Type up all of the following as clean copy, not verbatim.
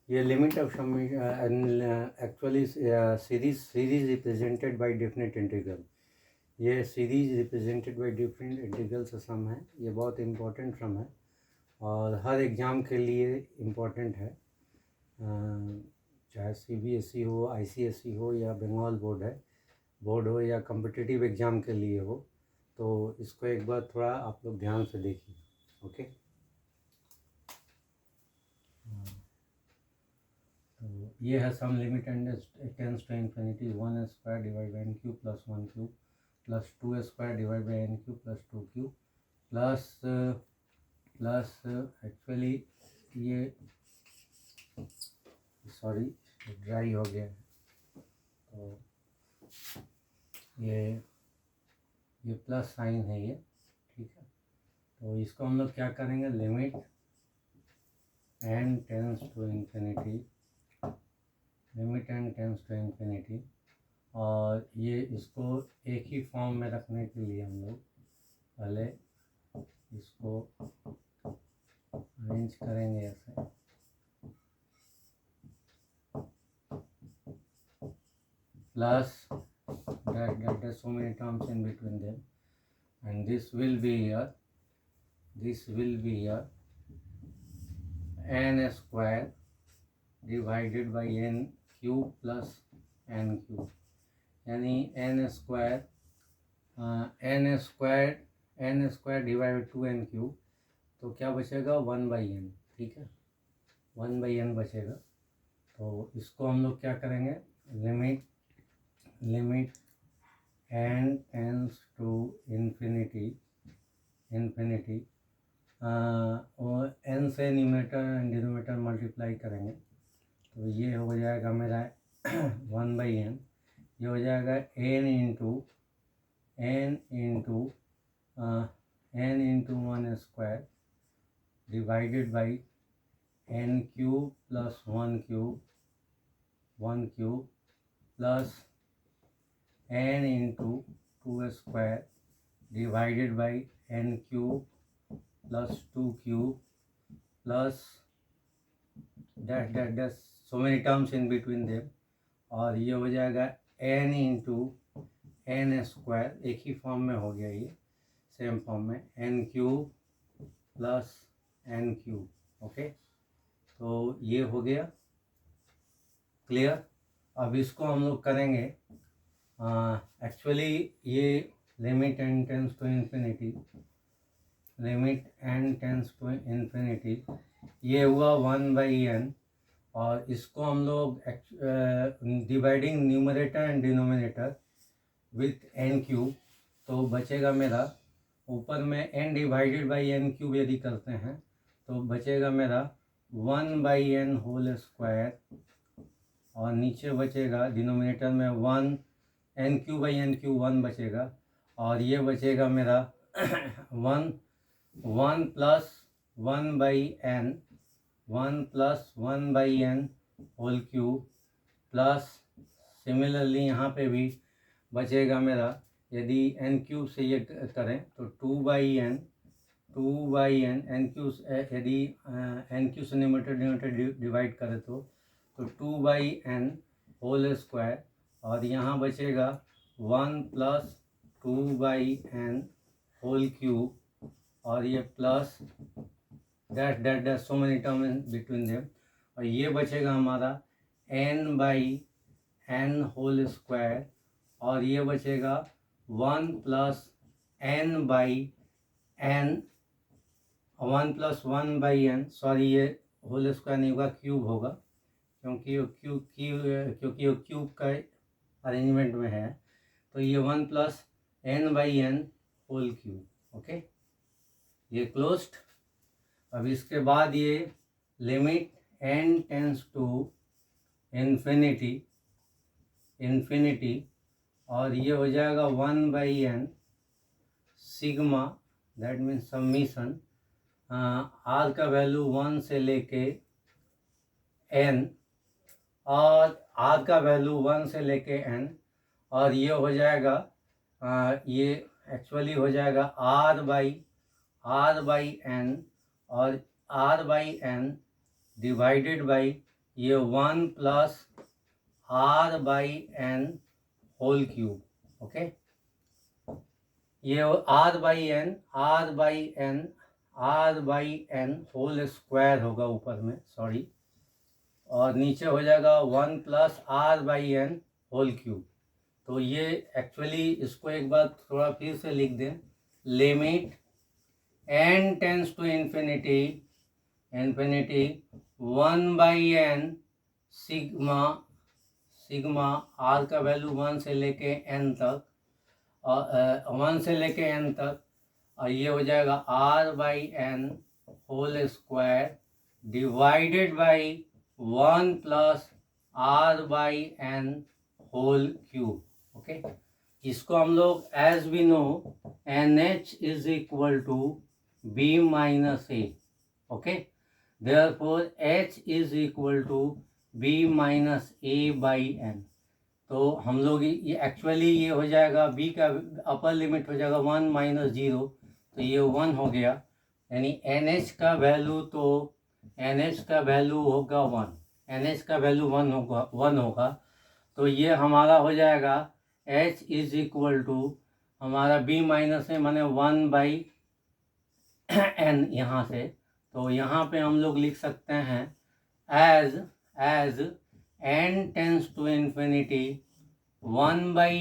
ये limit of actually series represented by different integral, ये series represented by different integral से sum है। ये बहुत इम्पोर्टेंट सम है और हर एग्ज़ाम के लिए इम्पोर्टेंट है, चाहे सीबीएसई हो, आईसीएसई हो या बंगाल बोर्ड हो या कॉम्पिटिटिव एग्ज़ाम के लिए हो। तो इसको एक बार थोड़ा आप लोग ध्यान से देखिए। ओके, तो ये है sum limit and tends to infinity 1 square divide by N cube plus 1 cube plus 2 square divide by N cube plus 2 cube plus actually ये सॉरी ड्राई हो गया है, तो ये प्लस साइन है ये, ठीक है। तो इसको हम लोग क्या करेंगे, limit N tends to infinity, limit N tends to infinity, और ये इसको एक ही फॉर्म में रखने के लिए हम लोग पहले इसको अरेंज करेंगे ऐसे, plus that there's so many terms in between them, and this will be here n square divided by n cube plus n cube, यानी n square divided 2n cube, तो क्या बचेगा 1/n, ठीक है, 1/n बचेगा। तो इसको हम लोग क्या करेंगे, limit n tends to infinity और n से न्यूमरेटर एंड डिनोमिनेटर मल्टीप्लाई करेंगे, तो ये हो जाएगा मेरा 1/n, ये हो जाएगा n into 1 square divided by n cube plus 1 cube plus n into 2 square divided by n cube plus 2 cube plus dash so many terms in between them, और ये हो जाएगा n इंटू n स्क्वायर, एक ही form में हो गया ये, same form में n cube plus n cube. Okay, तो ये हो गया क्लियर। अब इसको हम लोग करेंगे एक्चुअली ये limit N tends to infinity, ये हुआ 1/n, और इसको हम लोग dividing numerator and denominator with n cube, तो बचेगा मेरा ऊपर में n divided by n cube यदि करते हैं तो बचेगा मेरा 1/n होल स्क्वायर, और नीचे बचेगा डिनोमिनेटर में 1 n cube by n cube 1 बचेगा, और ये बचेगा मेरा 1 plus 1/n whole cube, plus similarly यहाँ पे भी बचेगा मेरा, यदि n क्यूब से ये करें तो 2/n n क्यूब, यदि n क्यूब से न्यूमरेटर डिवाइड करें तो 2/n होल स्क्वायर, और यहाँ बचेगा 1 प्लस 2/n होल क्यूब, और ये plus dash so many term in between them, और ये बचेगा हमारा n/n होल स्क्वायर, और ये बचेगा 1 प्लस 1/n, सॉरी ये होल स्क्वायर नहीं होगा, क्यूब होगा, क्योंकि वो क्यूब का अरेंजमेंट में है, तो ये 1 plus n/n whole cube. Okay, ये क्लोज्ड। अब इसके बाद ये limit n tends to infinity, और ये हो जाएगा 1/n sigma, that means summation, r का वैल्यू 1 से लेके n, और r का वैल्यू 1 से लेके n, और ये हो जाएगा ये एक्चुअली हो जाएगा r/n, और r/n डिवाइडेड बाई ये 1 plus R by N whole cube, okay. ये R by N whole square होगा ऊपर में, सॉरी, और नीचे हो जाएगा 1 plus R by N whole cube. तो ये एक्चुअली इसको एक बार थोड़ा फिर से लिख दें, limit n tends to infinity 1 by N sigma R का वैल्यू 1 से लेके n तक, और 1 से लेके n तक, और ये हो जाएगा r by N whole square divided by 1 plus r by N whole cube, okay. इसको हम लोग as we know NH is equal to B minus A, okay. Therefore H is equal to B minus A by N. तो हम लोग ये actually ये हो जाएगा B का अपर लिमिट हो जाएगा 1 माइनस 0, तो ये 1 हो गया, यानी NH का वैल्यू होगा 1, NH का वैल्यू 1 होगा। तो ये हमारा हो जाएगा H इज इक्वल टू हमारा B माइनस है माने 1 बाई एन यहाँ से। तो यहाँ पे हम लोग लिख सकते हैं as n tends to infinity 1 by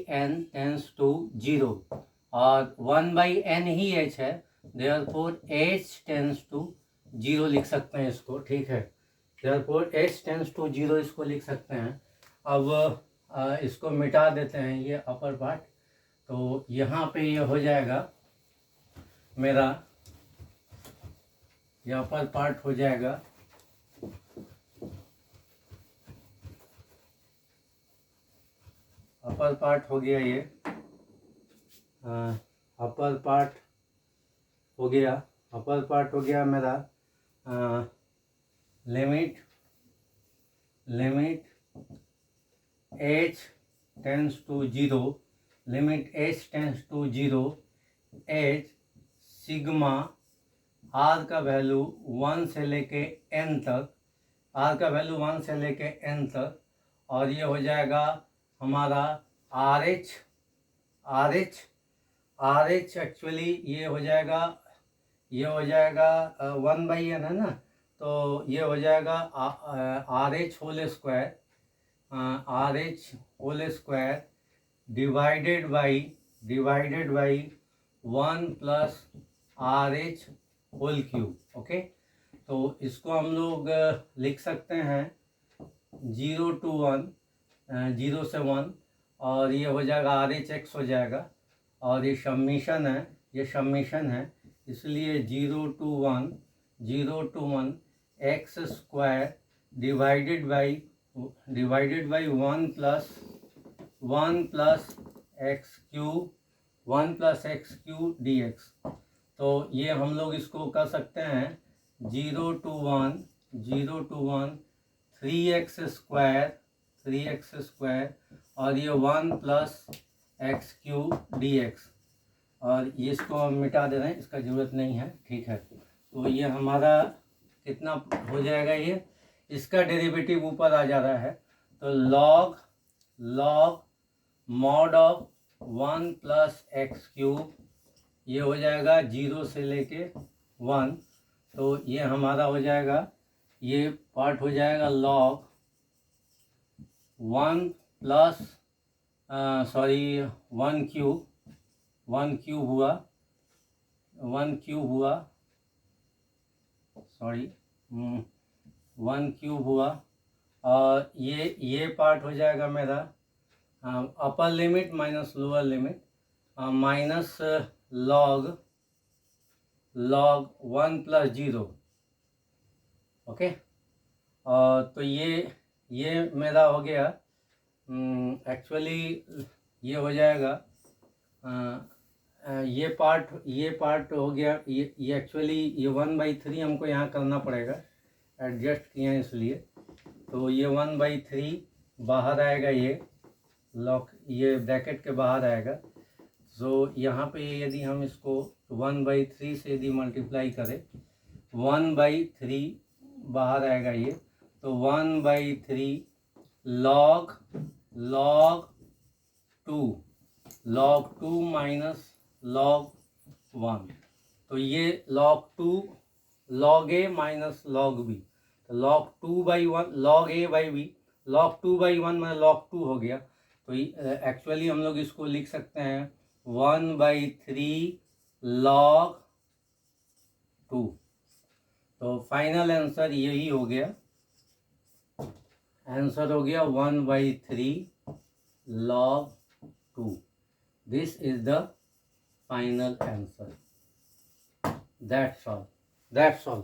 N tends to 0, और 1 बाई एन ही h है, देयरफॉर h टेंस टू 0 लिख सकते हैं इसको, ठीक है। देयरफॉर h टेंस टू 0 इसको लिख सकते हैं। अब इसको मिटा देते हैं ये अपर पार्ट, तो यहाँ पे ये हो जाएगा मेरा, ये अपर पार्ट हो जाएगा अपर पार्ट हो गया, ये अपर पार्ट हो गया मेरा limit h tends to 0, limit h tends to 0 h sigma r का वैल्यू 1 से लेके n तक, और ये हो जाएगा हमारा RH एक्चुअली ये हो जाएगा 1 बाई एन है ना, तो ये हो जाएगा RH whole square divided by 1 plus RH whole cube, okay. तो इसको हम लोग लिख सकते हैं 0 to 1, 0 से 1, और ये हो जाएगा RHX हो जाएगा, और ये सम्मिशन है, इसलिए 0 to 1 x square divided by 1 plus x cube dx। तो ये हम लोग इसको कर सकते हैं 0 to 1 3x स्क्वायर और ये 1 प्लस एक्स क्यूब dx, और ये इसको हम मिटा दे रहे हैं, इसका ज़रूरत नहीं है, ठीक है। तो ये हमारा कितना हो जाएगा, ये इसका डेरिवेटिव ऊपर आ जा रहा है, तो log mod of 1 plus x cube, ये हो जाएगा 0 से लेके 1, तो ये हमारा हो जाएगा, ये पार्ट हो जाएगा लॉग 1 प्लस 1 क्यूब हुआ, और ये पार्ट हो जाएगा मेरा upper limit minus lower limit minus log 1 plus 0, okay. तो ये मेरा हो गया, एक्चुअली ये हो जाएगा, ये पार्ट हो गया, ये एक्चुअली ये 1/3 हमको यहाँ करना पड़ेगा, एडजस्ट किए हैं इसलिए, तो ये 1/3 बाहर आएगा, ये लॉक ये ब्रैकेट के बाहर आएगा। तो यहाँ पे यदि हम इसको 1/3 से यदि मल्टीप्लाई करें, 1/3 बाहर आएगा ये, तो 1/3 log 2 माइनस log 1, तो ये log 2 log a minus log b, तो log 2/1 log a by b, log 2/1 में log 2 हो गया। तो एक्चुअली हम लोग इसको लिख सकते हैं 1/3 log 2। तो फाइनल आंसर यही हो गया, आंसर हो गया 1/3 log 2। This is the final answer. That's all.